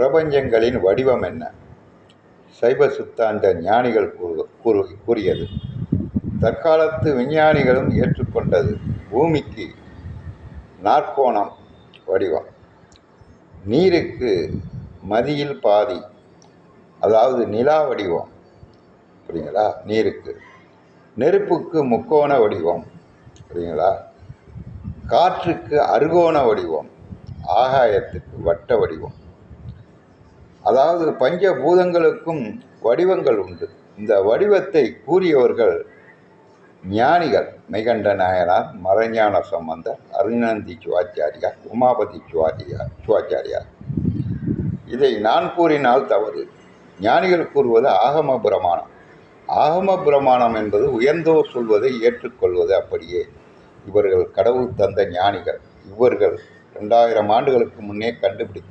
பிரபஞ்சங்களின் வடிவம் என்ன? சைவ சித்தாந்த ஞானிகள் கூறியது. தற்காலத்து விஞ்ஞானிகளும் ஏற்றுக்கொண்டது. பூமிக்கு நாற்கோணம் வடிவம், நீருக்கு மதியில் பாதி, அதாவது நிலா வடிவம். புரியுங்களா? நீருக்கு. நெருப்புக்கு முக்கோண வடிவம். புரியுங்களா? காற்றுக்கு அறுகோண வடிவம், ஆகாயத்துக்கு வட்ட வடிவம். அதாவது பஞ்சபூதங்களுக்கும் வடிவங்கள் உண்டு. இந்த வடிவத்தை கூறியவர்கள் ஞானிகள். மெய்கண்ட நாயனார், மறைஞான சம்பந்தர், அருணந்தி சிவாச்சாரியார், உமாபதி சிவாச்சாரியார். இதை நான் கூறினால் தவறு. ஞானிகள் கூறுவது ஆகம பிரமாணம். ஆகம பிரமாணம் என்பது உயர்ந்தோர் சொல்வதை ஏற்றுக்கொள்வது. அப்படியே இவர்கள் கடவுள் தந்த ஞானிகள். இவர்கள் 2000 ஆண்டுகளுக்கு முன்னே கண்டுபிடித்த